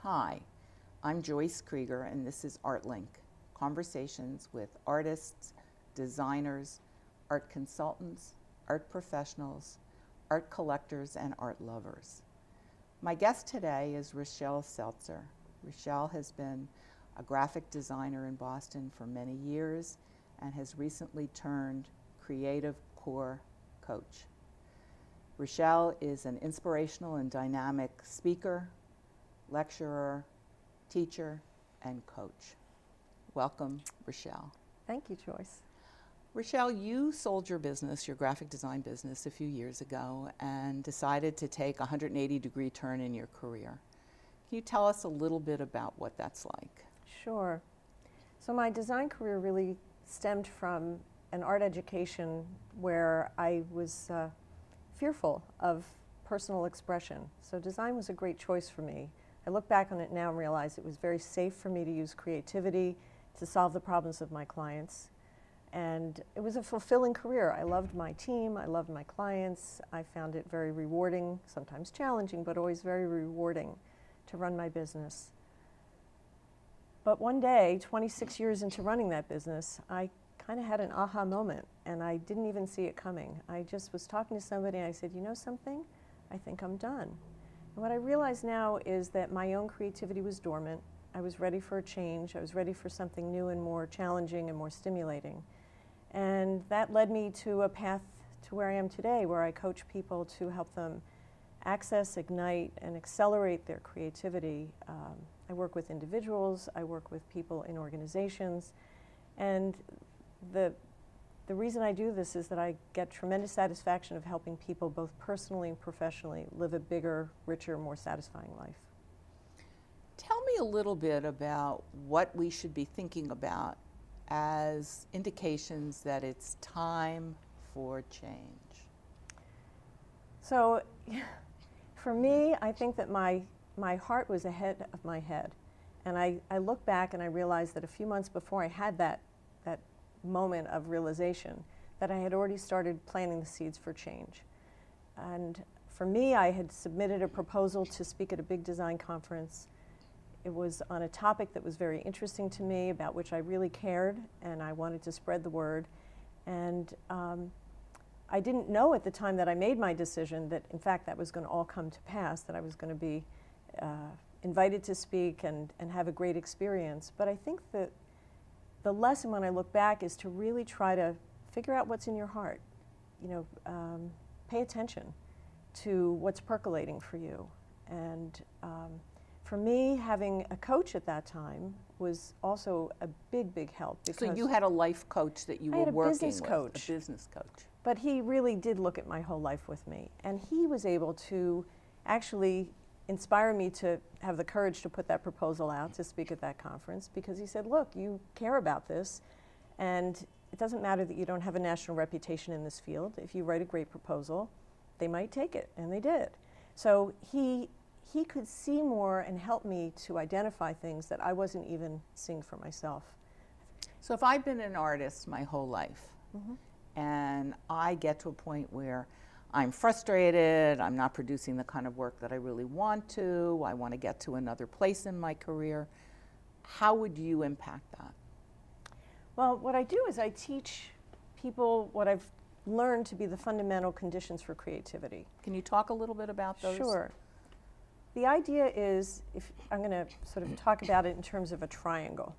Hi, I'm Joyce Creiger, and this is ArtLink, conversations with artists, designers, art consultants, art professionals, art collectors, and art lovers. My guest today is Rochelle Seltzer. Rochelle has been a graphic designer in Boston for many years and has recently turned creative core coach. Rochelle is an inspirational and dynamic speaker, lecturer, teacher, and coach. Welcome, Rochelle. Thank you, Joyce. Rochelle, you sold your business, your graphic design business, a few years ago and decided to take a 180-degree turn in your career. Can you tell us a little bit about what that's like? Sure. So my design career really stemmed from an art education where I was fearful of personal expression. So design was a great choice for me. I look back on it now and realize it was very safe for me to use creativity to solve the problems of my clients. And it was a fulfilling career. I loved my team, I loved my clients. I found it very rewarding, sometimes challenging, but always very rewarding to run my business. But one day, 26 years into running that business, I kind of had an aha moment, and I didn't even see it coming. I just was talking to somebody and I said, you know something? I think I'm done. And what I realize now is that my own creativity was dormant. I was ready for a change. I was ready for something new and more challenging and more stimulating. And that led me to a path to where I am today, where I coach people to help them access, ignite, and accelerate their creativity. I work with individuals, I work with people in organizations, and the reason I do this is that I get tremendous satisfaction of helping people both personally and professionally live a bigger, richer, more satisfying life. Tell me a little bit about what we should be thinking about as indications that it's time for change. So for me, I think that my heart was ahead of my head. And I look back and I realize that a few months before I had that moment of realization, that I had already started planting the seeds for change. And for me, I had submitted a proposal to speak at a big design conference. It was on a topic that was very interesting to me, about which I really cared, and I wanted to spread the word. And I didn't know at the time that I made my decision that, in fact, that was going to all come to pass, that I was going to be invited to speak and have a great experience. But I think that the lesson when I look back is to really try to figure out what's in your heart. You know, pay attention to what's percolating for you. And for me, having a coach at that time was also a big, big help. So you had a life coach that you were working with? A business coach. But he really did look at my whole life with me. And he was able to actually inspire me to have the courage to put that proposal out to speak at that conference, because he said, look, you care about this, and it doesn't matter that you don't have a national reputation in this field. If you write a great proposal, they might take it, and they did. So he could see more and help me to identify things that I wasn't even seeing for myself. So if I've been an artist my whole life, and I get to a point where I'm frustrated, I'm not producing the kind of work that I really want to, I want to get to another place in my career, how would you impact that? Well, what I do is I teach people what I've learned to be the fundamental conditions for creativity. Can you talk a little bit about those? Sure. The idea is, if I'm going to sort of talk about it in terms of a triangle.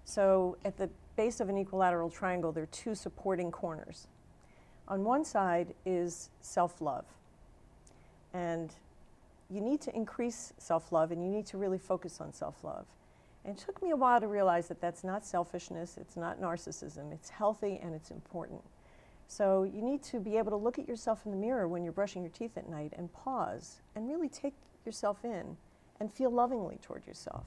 So at the base of an equilateral triangle, there are two supporting corners. On one side is self-love. And you need to increase self-love, and you need to really focus on self-love. And it took me a while to realize that that's not selfishness, it's not narcissism, it's healthy and it's important. So you need to be able to look at yourself in the mirror when you're brushing your teeth at night and pause and really take yourself in and feel lovingly toward yourself.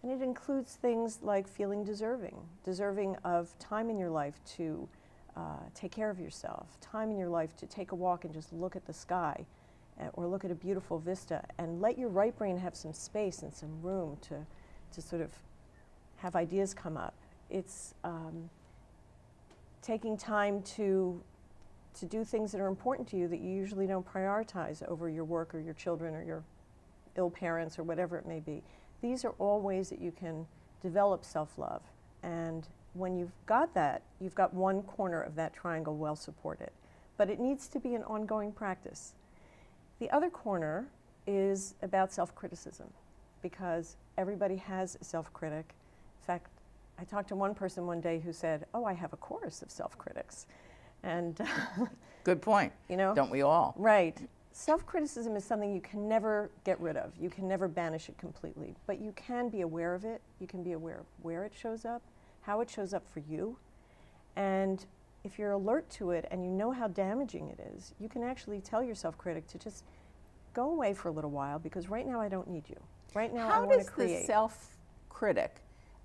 And it includes things like feeling deserving of time in your life to take care of yourself, time in your life to take a walk and just look at the sky or look at a beautiful vista, and let your right brain have some space and some room to sort of have ideas come up. It's taking time to do things that are important to you that you usually don't prioritize over your work or your children or your ill parents or whatever it may be. These are all ways that you can develop self-love. And when you've got that, you've got one corner of that triangle well supported. But it needs to be an ongoing practice. The other corner is about self-criticism, because everybody has a self-critic. In fact, I talked to one person one day who said, "Oh, I have a chorus of self-critics." And good point. You know, don't we all? Right. Self-criticism is something you can never get rid of. You can never banish it completely, but you can be aware of it. You can be aware of where it shows up, how it shows up for you. And if you're alert to it and you know how damaging it is, you can actually tell your self-critic to just go away for a little while, because right now I don't need you. Right now I want to create. How does the self-critic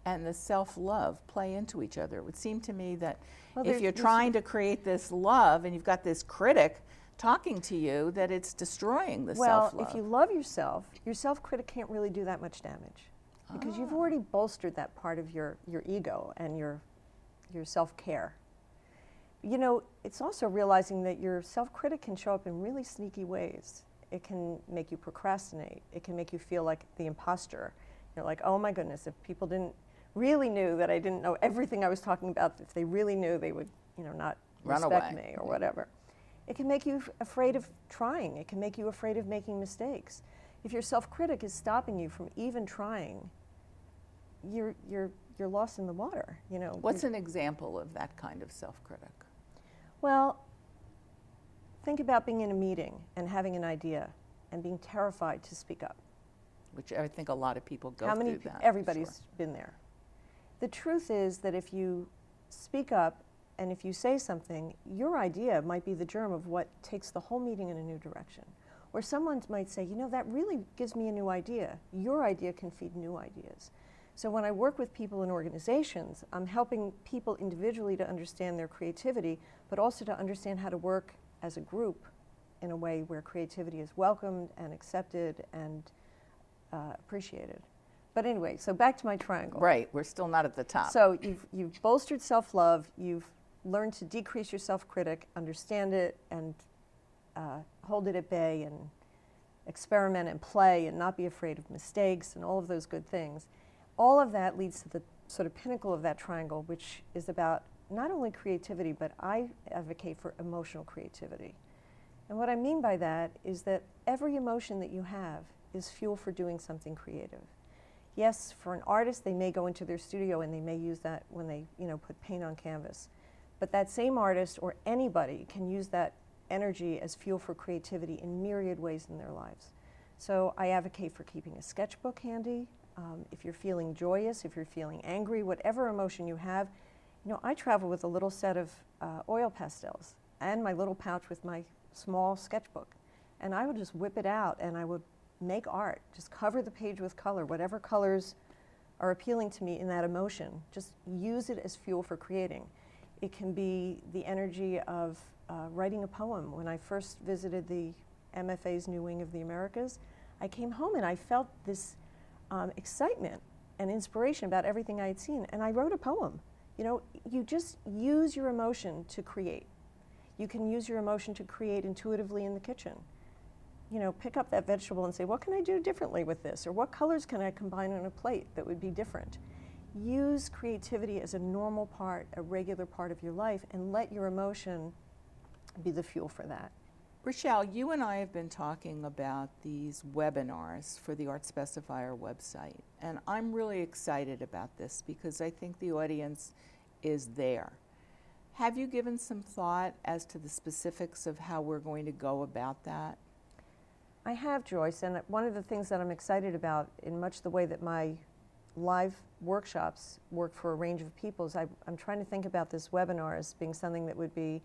and the self-love play into each other? It would seem to me that if you're trying to create this love and you've got this critic talking to you, that it's destroying the self-love. Well, if you love yourself, your self-critic can't really do that much damage, because you've already bolstered that part of your ego and your self-care. You know, it's also realizing that your self-critic can show up in really sneaky ways. It can make you procrastinate. It can make you feel like the imposter. You're like, oh my goodness, if people really knew that I didn't know everything I was talking about, if they really knew, they would, you know, not respect me or whatever. It can make you afraid of trying. It can make you afraid of making mistakes. If your self-critic is stopping you from even trying, you're lost in the water, you know. What's an example of that kind of self-critic? Well, think about being in a meeting and having an idea and being terrified to speak up. Which I think a lot of people go through that. Everybody's been there. The truth is that if you speak up and if you say something, your idea might be the germ of what takes the whole meeting in a new direction. Or someone might say, you know, that really gives me a new idea. Your idea can feed new ideas. So when I work with people in organizations, I'm helping people individually to understand their creativity, but also to understand how to work as a group in a way where creativity is welcomed and accepted and appreciated. But anyway, so back to my triangle. Right, we're still not at the top. So you've bolstered self-love, you've learned to decrease your self-critic, understand it, and hold it at bay, and experiment and play, and not be afraid of mistakes, and all of those good things. All of that leads to the sort of pinnacle of that triangle, which is about not only creativity, but I advocate for emotional creativity. And what I mean by that is that every emotion that you have is fuel for doing something creative. Yes, for an artist, they may go into their studio and they may use that when they, you know, put paint on canvas. But that same artist or anybody can use that energy as fuel for creativity in myriad ways in their lives. So I advocate for keeping a sketchbook handy. If you're feeling joyous, if you're feeling angry, whatever emotion you have, you know, I travel with a little set of oil pastels and my little pouch with my small sketchbook. And I would just whip it out and I would make art, just cover the page with color, whatever colors are appealing to me in that emotion. Just use it as fuel for creating. It can be the energy of writing a poem. When I first visited the MFA's New Wing of the Americas, I came home and I felt this excitement and inspiration about everything I had seen, and I wrote a poem. You know, you just use your emotion to create. You can use your emotion to create intuitively in the kitchen. You know, pick up that vegetable and say, what can I do differently with this? Or what colors can I combine on a plate that would be different? Use creativity as a normal part, a regular part of your life, and let your emotion be the fuel for that. Rochelle, you and I have been talking about these webinars for the Art Specifier website, and I'm really excited about this because I think the audience is there. Have you given some thought as to the specifics of how we're going to go about that? I have, Joyce, and one of the things that I'm excited about in much the way that my live workshops work for a range of people is I'm trying to think about this webinar as being something that would be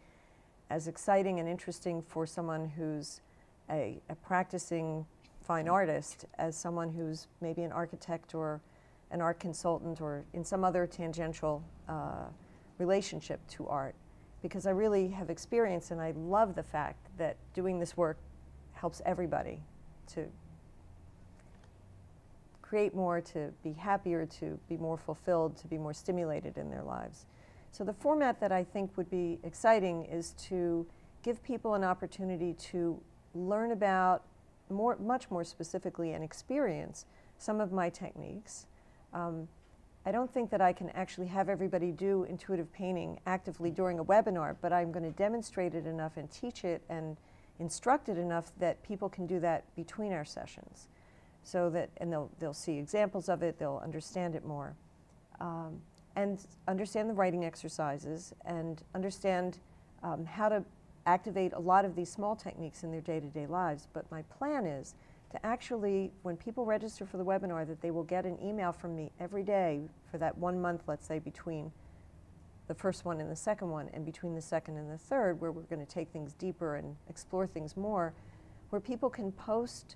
as exciting and interesting for someone who's a practicing fine artist as someone who's maybe an architect or an art consultant or in some other tangential relationship to art. Because I really have experienced and I love the fact that doing this work helps everybody to create more, to be happier, to be more fulfilled, to be more stimulated in their lives. So the format that I think would be exciting is to give people an opportunity to learn about much more specifically and experience some of my techniques. I don't think that I can actually have everybody do intuitive painting actively during a webinar, but I'm going to demonstrate it enough and teach it and instruct it enough that people can do that between our sessions. So that, and they'll see examples of it, they'll understand it more. And understand the writing exercises and understand how to activate a lot of these small techniques in their day-to-day lives. But my plan is to actually, when people register for the webinar, that they will get an email from me every day for that 1 month, let's say, between the first one and the second one, and between the second and the third, where we're going to take things deeper and explore things more, where people can post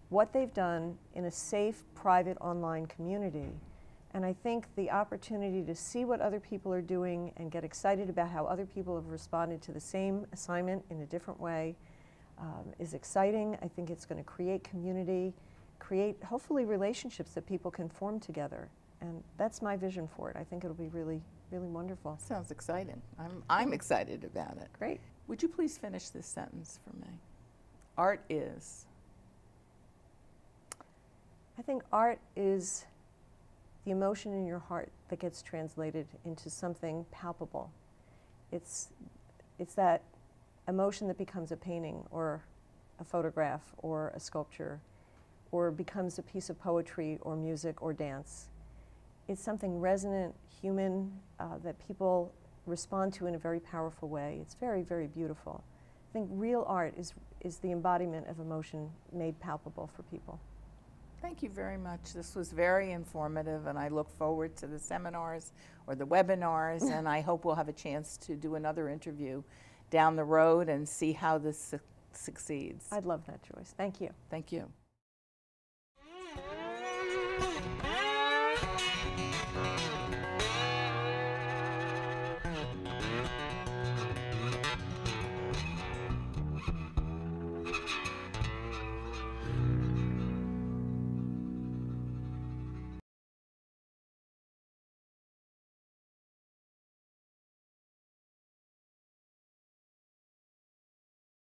what they've done in a safe, private, online community. And I think the opportunity to see what other people are doing and get excited about how other people have responded to the same assignment in a different way is exciting. I think it's going to create community, create hopefully relationships that people can form together. And that's my vision for it. I think it'll be really, really wonderful. Sounds exciting. I'm excited about it. Great. Would you please finish this sentence for me? Art is? I think art is the emotion in your heart that gets translated into something palpable. It's that emotion that becomes a painting or a photograph or a sculpture or becomes a piece of poetry or music or dance. It's something resonant, human, that people respond to in a very powerful way. It's very, very beautiful. I think real art is the embodiment of emotion made palpable for people. Thank you very much. This was very informative, and I look forward to the seminars or the webinars, and I hope we'll have a chance to do another interview down the road and see how this succeeds. I'd love that, Joyce. Thank you. Thank you.